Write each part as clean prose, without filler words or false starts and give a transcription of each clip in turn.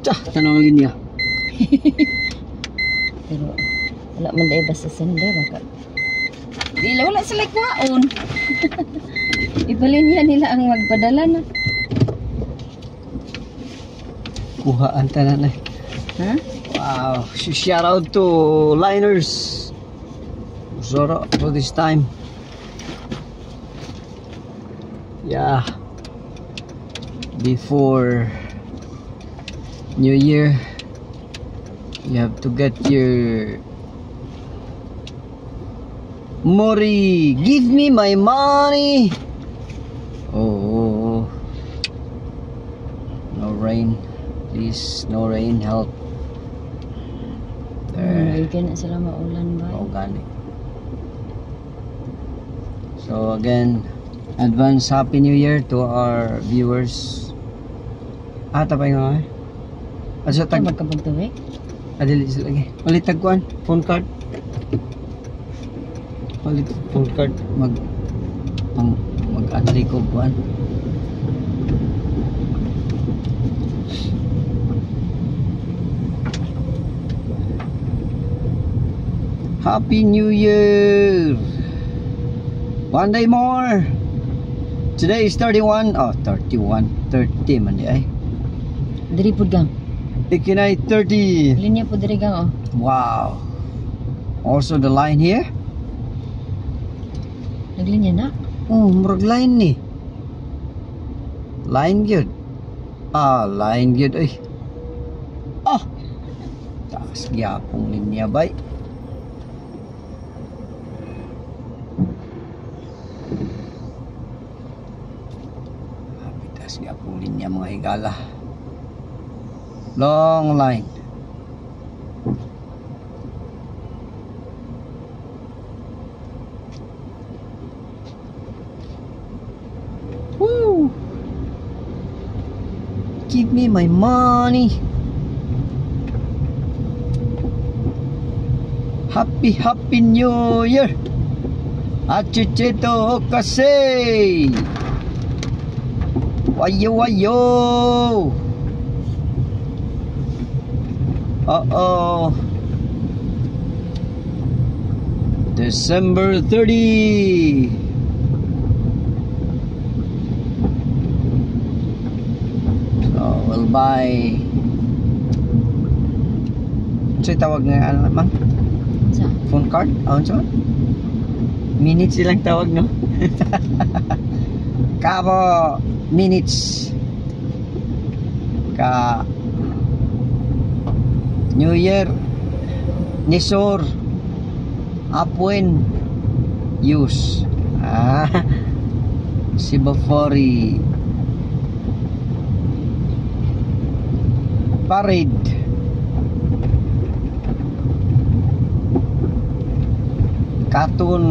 Tah, tanong linya. Pero wala man dahil basta senda baka. Dila wala sila kwaon. Ipalinya nila ang magpadala na. Kuhaan tanan eh. Ha? Wow, shout out to Liners. Zoro for this time. Yeah. Before New Year, you have to get your Mori. Give me my money. Oh, no rain. Please, no rain. Help. Ay, na sila maulan ba? Oh, gani. So again, advance Happy New Year to our viewers. Tapay nga eh. Asa tag magkapagtuwi? Adili sila lagi. Palit tagkuan, phone card. Palit phone card mag-adli ko kuan. Happy New Year! One day more! Today is 31. Oh, 31. 30 man di ay. Diri pud gang. Ikinay 30. Linya pud diri gang oh. Wow. Also the line here. Naglinya na. Oh, murag line ni. Line good. Line good ay. Taas gyapong linya bay. Taas gyapong linya mga higala. Long line. Woo! Give me my money. Happy New Year. Achichito kasi. Wayo. December 30. So we'll buy. Sa'y tawag nga ano naman? Sa? Phone card? Sa? Minutes silang tawag, no? Kabo minutes. Ka New Year Nisor Apwen use Sibafori Parade Katun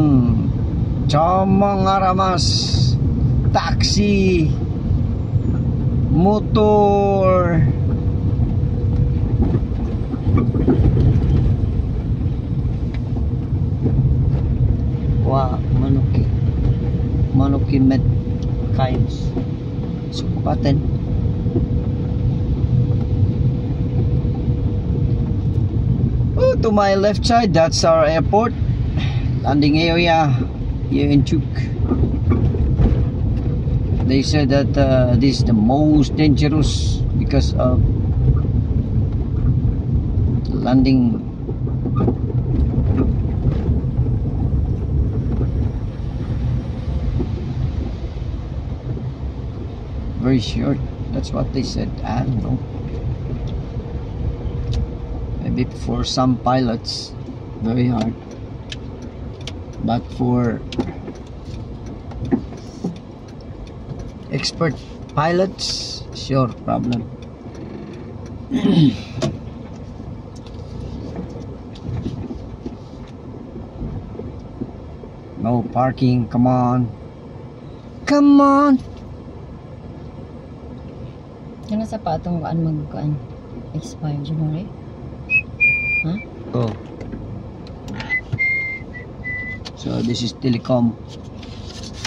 Chomong Aramas Taxi Motor Manuki met kinds Sukupatan to my left side, that's our airport landing area here in Chuk. They said that this is the most dangerous because of landing. Very short. That's what they said. I don't know. Maybe for some pilots, very hard. But for expert pilots, sure, problem. No parking. Come on. Ano sa patong kuan magkuan expire January? Ha? So this is telecom.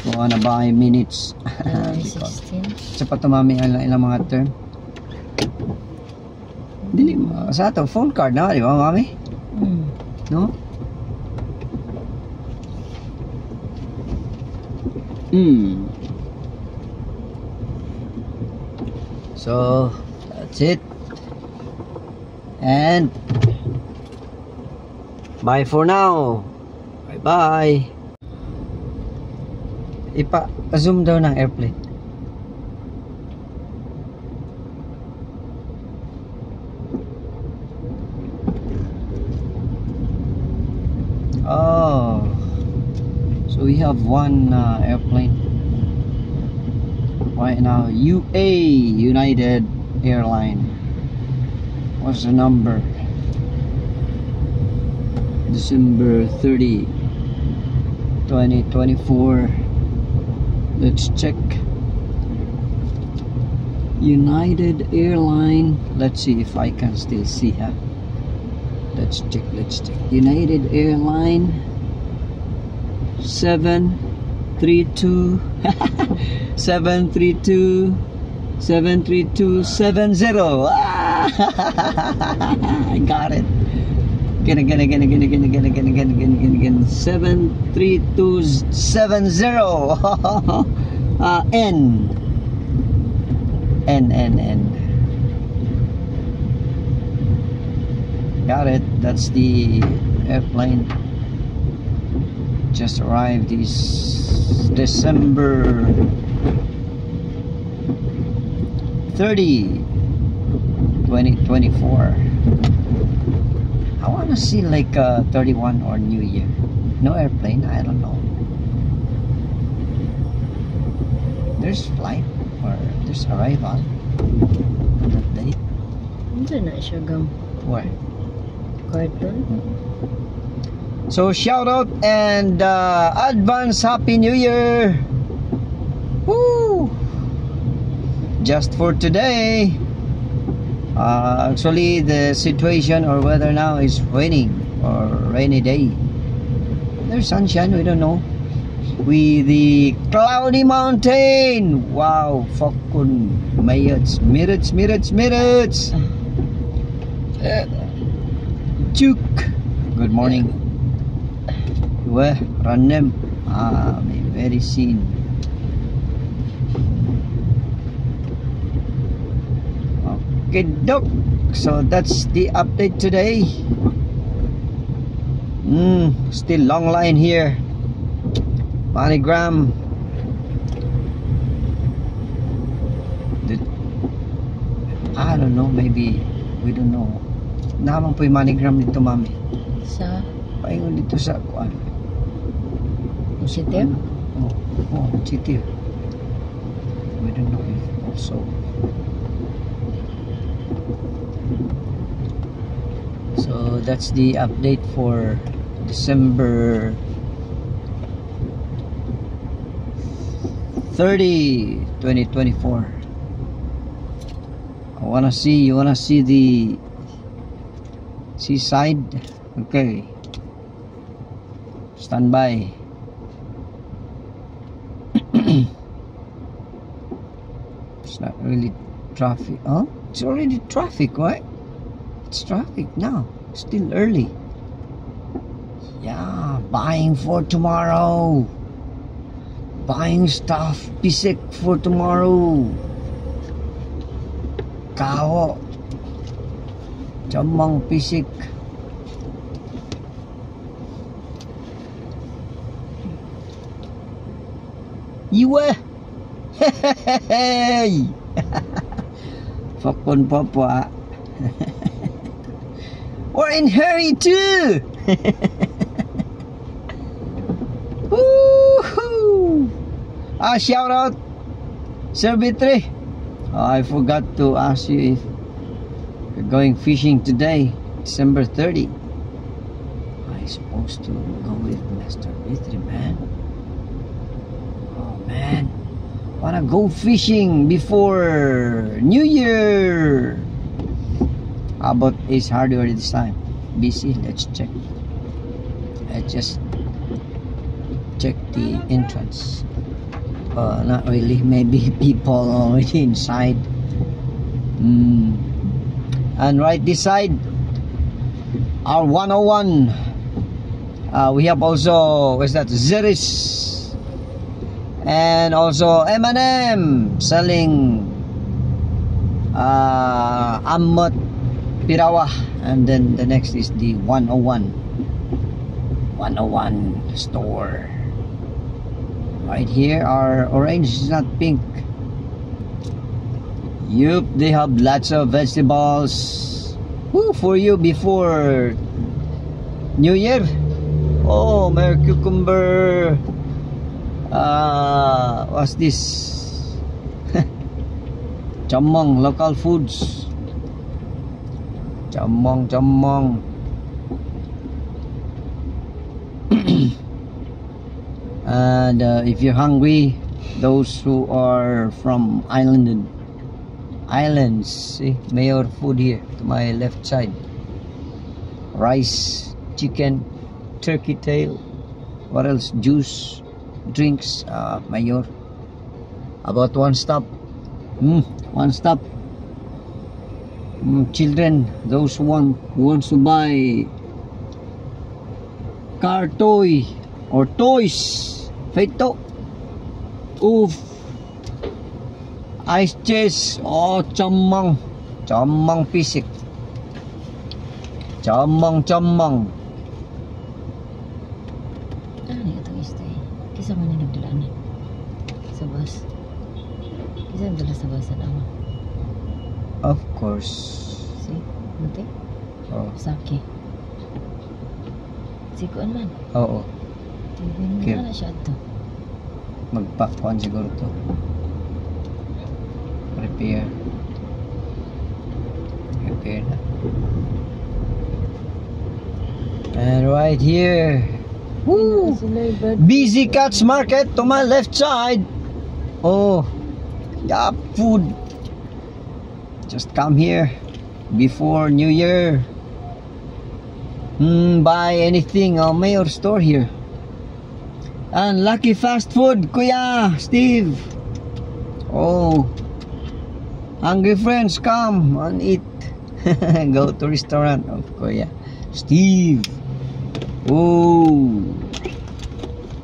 Kung ano ba ay minutes. January 16. Sa patumami ilang mga term. Dili sa ato phone card na, di ba, mami? No? So, that's it. And bye for now. Bye-bye. Ipa-zoom daw ng airplane. Oh, so we have one airplane right now. UA, United Airline. What's the number? December 30, 2024. Let's check. United Airline. Let's see if I can still see her. Let's check. United Airline 732 732 73270. I got it. Again. 73270. N. Got it. That's the airplane. Just arrived this December 30, 2024. I want to see like 31 or New Year. No airplane. I don't know. There's flight or there's arrival on that date. Hindi na siya gam. Where? Cartoon. So shout out and advance Happy New Year. Woo! Just for today. Actually the situation or weather now is raining or rainy day. There's sunshine, we don't know. With the cloudy mountain. Wow, fucking minutes. Chuk. Good morning. Weh, random. May very scene. Okay, doc. So that's the update today. Still long line here. MoneyGram. I don't know, maybe we don't know. Naman po yung MoneyGram dito, mami. Sa Paingon dito sa kuan. Chitir? Oh, Chitir. We don't know if also. So that's the update for December 30, 2024. You wanna see the seaside? Okay. Stand by. It's not really traffic. Oh, it's already traffic, right? It's traffic now. Still early. Yeah, buying for tomorrow. Buying stuff, pisik for tomorrow. Kawo. Chamang pisik. Iwe. Hey. Fakon papa. We're in hurry too. Woohoo! Shout out Sir Bitri. I forgot to ask you if you're going fishing today, December 30. I'm supposed to go with Mr. Bitri, man. Oh man, wanna go fishing before New Year. How about Ace Hardware this time? Busy? Let's check. Let's just check the entrance. Not really. Maybe people already inside. And right this side, our 101. We have also, what's that? Zeris. And also M&M selling Amot Pirawa. And then the next is the 101 store. Right here, our orange is not pink. Yup, they have lots of vegetables. Woo, for you before New Year. Oh, may cucumber. What's this? Chamong, local foods. Chamong. And if you're hungry, those who are from islands, see, Mayor food here to my left side. Rice, chicken, turkey tail, what else? Juice, drinks, Mayor. About one stop. One stop. Children, those who wants to buy car toy or toys. Feito. Oof. Ice chest. Oh, chamang pisik. Chamang. Ano itong istay? Kisa man na nagdalaan sa bus. Kisa nagdala sa bus na naman. Of course. See? Mati? Oh. Saki. Sikuan man. Oo. Okay. Na siya ito. Magpakuan siguro to. Prepare na. And right here, woo, Busy Cats Market to my left side. Oh, yeah, food. Just come here before New Year. Buy anything. Mayor store here. And Lucky Fast Food, Kuya Steve. Oh, hungry friends, come and eat. Go to restaurant of Kuya Steve. Oh,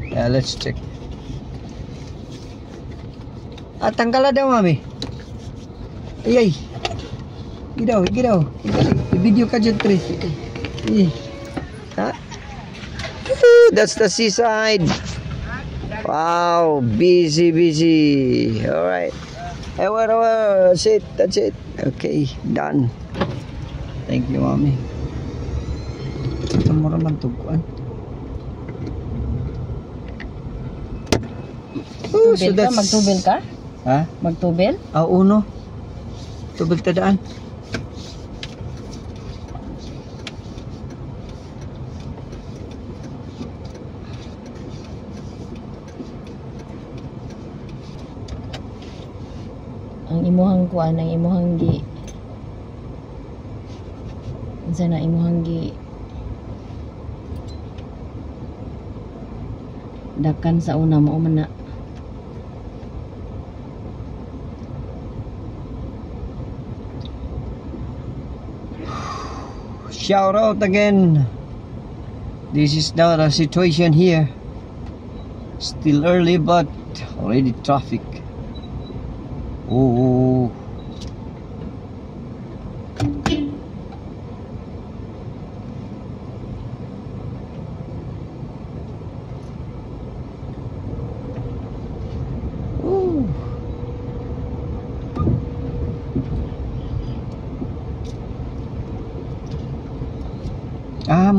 yeah, let's check. Tangkala daw, mami. Ay. Gidaw. Video ka dyan, Tri. Ha? That's the seaside. Wow, busy. All right. Hey, whatever. That's it. Okay, done. Thank you, mommy. Ito mo naman tuguan. Oh, so that's... Magtubil ka? Ha? Magtubil? Uno. Tubil tadaan. Ang imuhang kuan, ang imuhang gi unsa na imuhang gi dakan sa una mo man na. Shout out again. This is now the situation here. Still early but already traffic. Oh.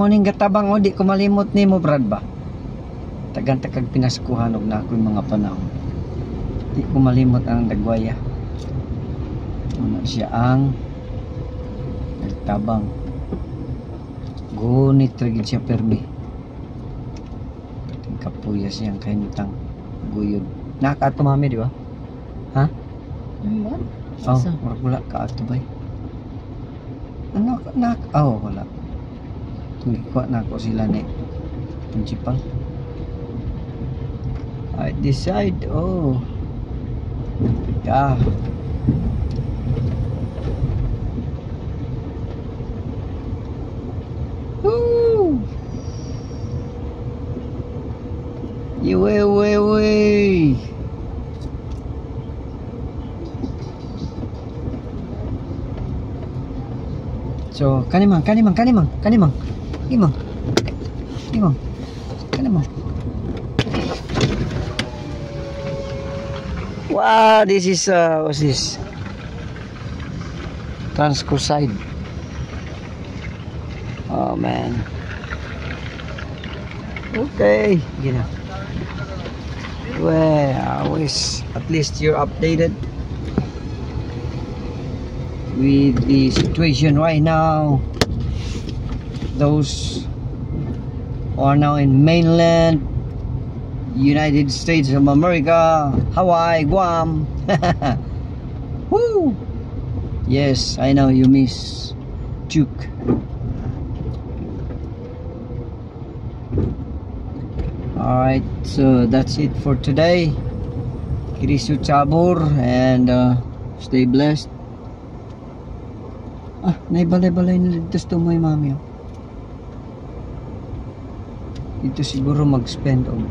Morning gatabang di ko malimot nimo Brad ba. Tagan-takag pinaskuhan og na ako yung mga panahon. Di ko malimot ang dagwaya. Ano siya ang nagtabang. Gunit tragid siya permi. Kating kapuya siyang kahintang guyod. Nakaato mami di ba? Ha? Oh, wala ka ato ba? Ano wala. Tungikuha na ako sila ni principal. Right this side. Oh. Yeah. Woo! Way. So, kanimang. Wow, this is what's this? Transco side. Oh man. Okay, you know. Well, always at least you're updated with the situation right now. Those who are now in mainland United States of America, Hawaii, Guam. Woo! Yes, I know you miss Juke. Alright, so that's it for today. Kirisu Chabur and stay blessed. Ah, naibalay-balay niligtas to mo yung mami. Dito siguro mag-spend on.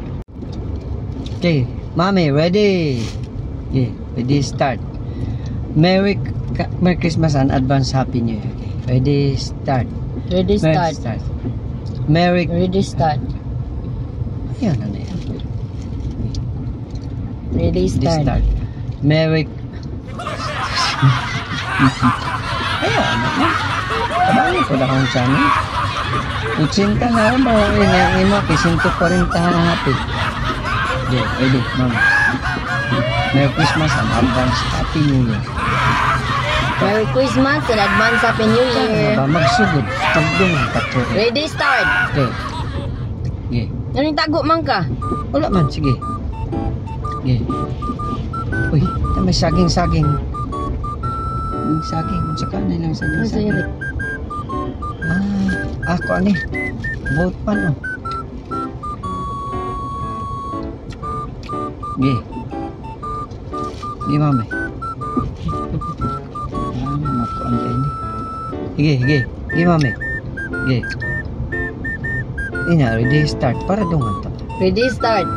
Okay, mami, ready? Okay, ready, start. Merry Christmas and advance Happy New Year. Okay, ready, start. Ready, start. Ready, start. Ayan, ano yan? Ready, start. Merry... Ayan, ano yan? Kabali ko na kong channel. Utsinta na rin ba? Inayin mo, kisinto pa rin tahan happy. Okay, ready, mama. Merry Christmas and advance Happy New Year. Merry Christmas and advance Happy New Year. Magsugod. Tagdong tatlo. Ready, start. Okay. Okay. Anong tago man ka? Wala man, sige. Okay. Uy, may saging-saging. Yung saging, kung saka na lang saging-saging. Ako ani. Boat pan, oh. Okay. Okay, mami. Makuan kayo ni. Sige. Okay, mami. Okay. Ina, ready, start. Para dungan to. Ready, start.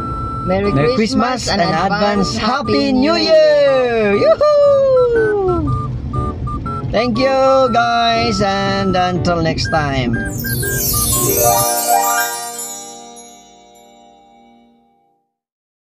Merry Christmas and advance Happy New Year! Yoo-hoo! Thank you, guys, and until next time.